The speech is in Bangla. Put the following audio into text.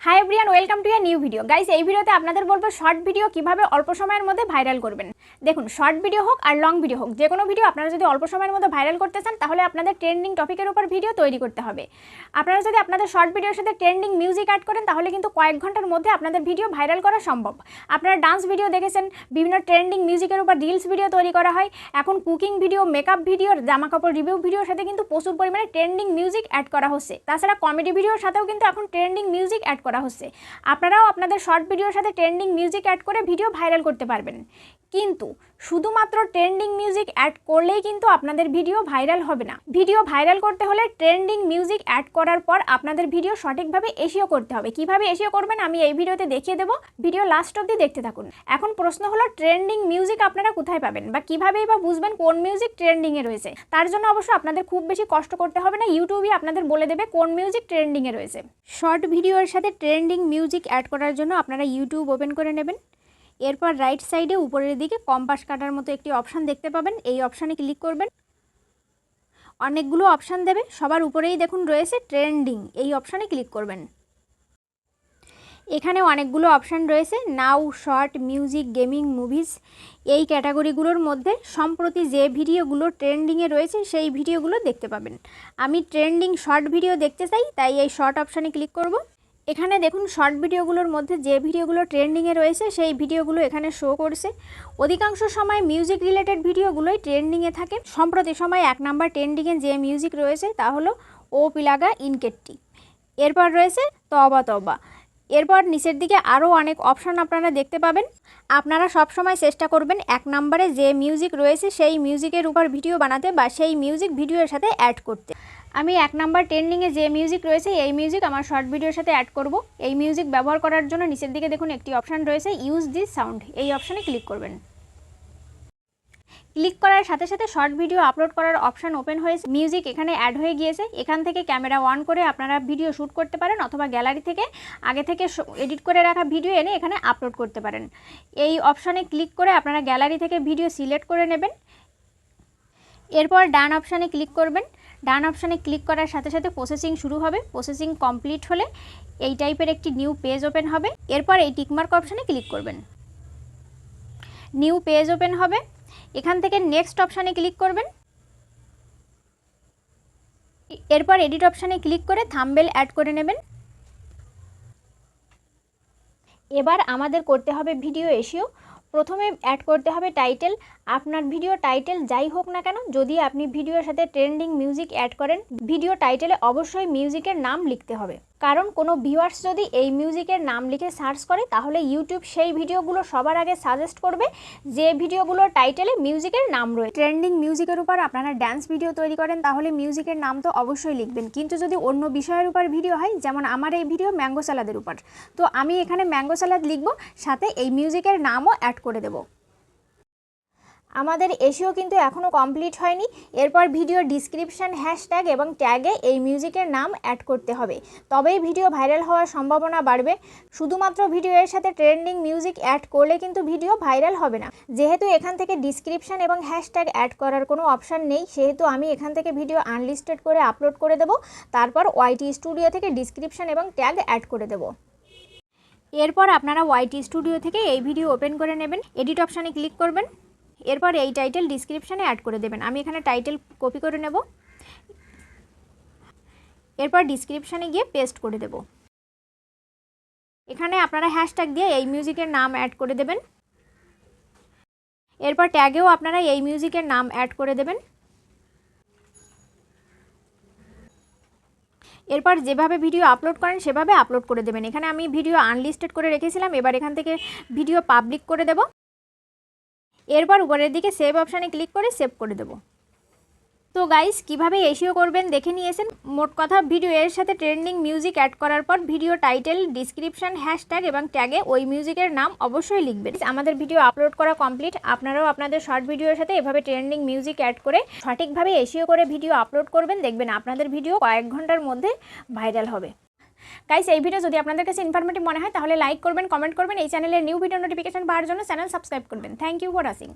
Hi everyone, welcome to a new video. Guys, এই ভিডিওতে আপনাদের বলবো শর্ট ভিডিও কিভাবে অল্প সময়ের মধ্যে ভাইরাল করবেন। দেখুন, শর্ট ভিডিও হোক আর লং ভিডিও হোক, যে কোনো ভিডিও আপনারা যদি অল্প সময়ের মধ্যে ভাইরাল করতে চান তাহলে আপনাদের ট্রেন্ডিং টপিকের উপর ভিডিও তৈরি করতে হবে। আপনারা যদি আপনাদের শর্ট ভিডিওর সাথে ট্রেন্ডিং মিউজিক অ্যাড করেন তাহলে কিন্তু কয়েক ঘন্টার মধ্যে আপনাদের ভিডিও ভাইরাল করা সম্ভব। আপনারা ডান্স ভিডিও দেখেছেন, বিভিন্ন ট্রেন্ডিং মিউজিকের উপর রিলস ভিডিও তৈরি করা হয়। এখন কুকিং ভিডিও, মেকআপ ভিডিও, জামা কাপড় রিভিউ ভিডিওর সাথে কিন্তু প্রচুর পরিমাণে ট্রেন্ডিং মিউজিক অ্যাড করা হচ্ছে। তাছাড়া কমেডি ভিডিওর সাথেও কিন্তু এখন ট্রেন্ডিং মিউজিক অ্যাড করা হচ্ছে। আপনারাও আপনাদের শর্ট ভিডিওর সাথে ট্রেন্ডিং মিউজিক অ্যাড করে ভিডিও ভাইরাল করতে পারবেন। কিন্তু শুধুমাত্র ট্রেন্ডিং মিউজিক অ্যাড করলেই কিন্তু আপনাদের ভিডিও ভাইরাল হবে না। ভিডিও ভাইরাল করতে হলে ট্রেন্ডিং মিউজিক অ্যাড করার পর আপনাদের ভিডিও সঠিকভাবে এসইও করতে হবে। কিভাবে এসইও করবেন আমি এই ভিডিওতে দেখিয়ে দেবো, ভিডিও লাস্ট অবধি দেখতে থাকুন। এখন প্রশ্ন হলো, ট্রেন্ডিং মিউজিক আপনারা কোথায় পাবেন বা কিভাবেই বা বুঝবেন কোন মিউজিক ট্রেন্ডিংয়ে রয়েছে? তার জন্য অবশ্য আপনাদের খুব বেশি কষ্ট করতে হবে না, ইউটিউবই আপনাদের বলে দেবে কোন মিউজিক ট্রেন্ডিংয়ে রয়েছে। শর্ট ভিডিওর সাথে ট্রেন্ডিং মিউজিক অ্যাড করার জন্য আপনারা ইউটিউব ওপেন করে নেবেন। এরপর রাইট সাইডে উপরের দিকে কম্পাস কাটার মতো একটি অপশান দেখতে পাবেন, এই অপশানে ক্লিক করবেন। অনেকগুলো অপশান দেবে, সবার উপরেই দেখুন রয়েছে ট্রেন্ডিং, এই অপশানে ক্লিক করবেন। এখানে অনেকগুলো অপশান রয়েছে, নাও, শর্ট, মিউজিক, গেমিং, মুভিজ। এই ক্যাটাগরিগুলোর মধ্যে সম্প্রতি যে ভিডিওগুলো ট্রেন্ডিংয়ে রয়েছে সেই ভিডিওগুলো দেখতে পাবেন। আমি ট্রেন্ডিং শর্ট ভিডিও দেখতে চাই, তাই এই শর্ট অপশানে ক্লিক করব। এখানে দেখুন শর্ট ভিডিওগুলোর মধ্যে যে ভিডিওগুলো ট্রেন্ডিংয়ে রয়েছে সেই ভিডিওগুলো এখানে শো করছে। অধিকাংশ সময় মিউজিক রিলেটেড ভিডিওগুলোই ট্রেন্ডিংয়ে থাকে। সম্প্রতি সময় 1 নাম্বার ট্রেন্ডিংয়ে যে মিউজিক রয়েছে তা হলো ও পিলাগা ইনকেট্টি। এরপর রয়েছে তবা তবা। এরপর নিচের দিকে আরও অনেক অপশান আপনারা দেখতে পাবেন। আপনারা সবসময় চেষ্টা করবেন 1 নম্বরে যে মিউজিক রয়েছে সেই মিউজিকের উপর ভিডিও বানাতে বা সেই মিউজিক ভিডিওর সাথে অ্যাড করতে। আমি 1 নাম্বার ট্রেন্ডিংয়ে যে মিউজিক রয়েছে এই মিউজিক আমার শর্ট ভিডিওর সাথে অ্যাড করব। এই মিউজিক ব্যবহার করার জন্য নিচের দিকে দেখুন একটি অপশান রয়েছে, ইউজ দিস সাউন্ড, এই অপশানে ক্লিক করবেন। ক্লিক করার সাথে সাথে শর্ট ভিডিও আপলোড করার অপশান ওপেন হয়েছে। মিউজিক এখানে অ্যাড হয়ে গিয়েছে। এখান থেকে ক্যামেরা অন করে আপনারা ভিডিও শ্যুট করতে পারেন অথবা গ্যালারি থেকে আগে থেকে এডিট করে রাখা ভিডিও এনে এখানে আপলোড করতে পারেন। এই অপশানে ক্লিক করে আপনারা গ্যালারি থেকে ভিডিও সিলেক্ট করে নেবেন। এরপর ডান অপশানে ক্লিক করবেন। ডান অপশানে ক্লিক করার সাথে সাথে প্রসেসিং শুরু হবে। প্রসেসিং কমপ্লিট হলে এই টাইপের একটি নিউ পেজ ওপেন হবে। এরপর এই টিকমার্ক অপশানে ক্লিক করবেন, নিউ পেজ ওপেন হবে। এখান থেকে নেক্সট অপশানে ক্লিক করবেন। এরপর এডিট অপশানে ক্লিক করে থাম্বনেল অ্যাড করে নেবেন। এবার আমাদের করতে হবে ভিডিও এসইও। প্রথমে অ্যাড করতে হবে টাইটেল। আপনার ভিডিও টাইটেল যাই হোক না কেন, যদি আপনি ভিডিওর সাথে ট্রেন্ডিং মিউজিক অ্যাড করেন, ভিডিও টাইটেলে অবশ্যই মিউজিকের নাম লিখতে হবে। কারণ কোনো ভিউয়ার্স যদি এই মিউজিকের নাম লিখে সার্চ করে তাহলে ইউটিউব সেই ভিডিওগুলো সবার আগে সাজেস্ট করবে যে ভিডিওগুলোর টাইটেলে মিউজিকের নাম রয়েছে। ট্রেন্ডিং মিউজিকের উপর আপনারা ড্যান্স ভিডিও তৈরি করেন তাহলে মিউজিকের নাম তো অবশ্যই লিখবেন, কিন্তু যদি অন্য বিষয়ের উপর ভিডিও হয়, যেমন আমার এই ভিডিও ম্যাঙ্গো স্যালাদের উপর, তো আমি এখানে ম্যাঙ্গো স্যালাদ লিখব, সাথে এই মিউজিকের নামও অ্যাড করে দেব। আমাদের এসইও কিন্তু এখনও কমপ্লিট হয়নি। এরপর ভিডিও ডিসক্রিপশান, হ্যাশট্যাগ এবং ট্যাগে এই মিউজিকের নাম অ্যাড করতে হবে, তবেই ভিডিও ভাইরাল হওয়ার সম্ভাবনা বাড়বে। শুধুমাত্র ভিডিওর সাথে ট্রেন্ডিং মিউজিক অ্যাড করলে কিন্তু ভিডিও ভাইরাল হবে না। যেহেতু এখান থেকে ডিসক্রিপশান এবং হ্যাশট্যাগ অ্যাড করার কোনো অপশান নেই, সেহেতু আমি এখান থেকে ভিডিও আনলিস্টেড করে আপলোড করে দেব। তারপর ওয়াইটি স্টুডিও থেকে ডিসক্রিপশান এবং ট্যাগ অ্যাড করে দেব। এরপর আপনারা ওয়াইটি স্টুডিও থেকে এই ভিডিও ওপেন করে নেবেন। এডিট অপশানে ক্লিক করবেন। এরপর এই টাইটেল ডিসক্রিপশানে অ্যাড করে দেবেন। আমি এখানে টাইটেল কপি করে নেব। এরপর ডিসক্রিপশানে গিয়ে পেস্ট করে দেব। এখানে আপনারা হ্যাশট্যাগ দিয়ে এই মিউজিকের নাম অ্যাড করে দেবেন। এরপর ট্যাগেও আপনারা এই মিউজিকের নাম অ্যাড করে দেবেন। এরপর যেভাবে ভিডিও আপলোড করেন সেভাবে আপলোড করে দেবেন। এখানে আমি ভিডিও আনলিস্টেড করে রেখেছিলাম, এবার এখান থেকে ভিডিও পাবলিক করে দেব। এরপর উপরের দিকে সেভ অপশানে ক্লিক করে সেভ করে দেব। তো গাইস, কিভাবে এসইও করবেন দেখে নিয়েছেন। মোট কথা, ভিডিও এর সাথে ট্রেন্ডিং মিউজিক অ্যাড করার পর ভিডিও টাইটেল, ডিসক্রিপশান, হ্যাশট্যাগ এবং ট্যাগে ওই মিউজিকের নাম অবশ্যই লিখবেন। আমাদের ভিডিও আপলোড করা কমপ্লিট। আপনারাও আপনাদের শর্ট ভিডিওর সাথে এভাবে ট্রেন্ডিং মিউজিক অ্যাড করে সঠিকভাবে এসইও করে ভিডিও আপলোড করবেন, দেখবেন আপনাদের ভিডিও কয়েক ঘন্টার মধ্যে ভাইরাল হবে। গাইস, এই ভিডিও যদি আপনাদের কাছে ইনফরমেটিভ মনে হয় তাহলে লাইক করবেন, কমেন্ট করবেন। এই চ্যানেলের নিউ ভিডিও নোটিফিকেশন পাওয়ার জন্য চ্যানেল সাবস্ক্রাইব করবেন। Thank you for watching.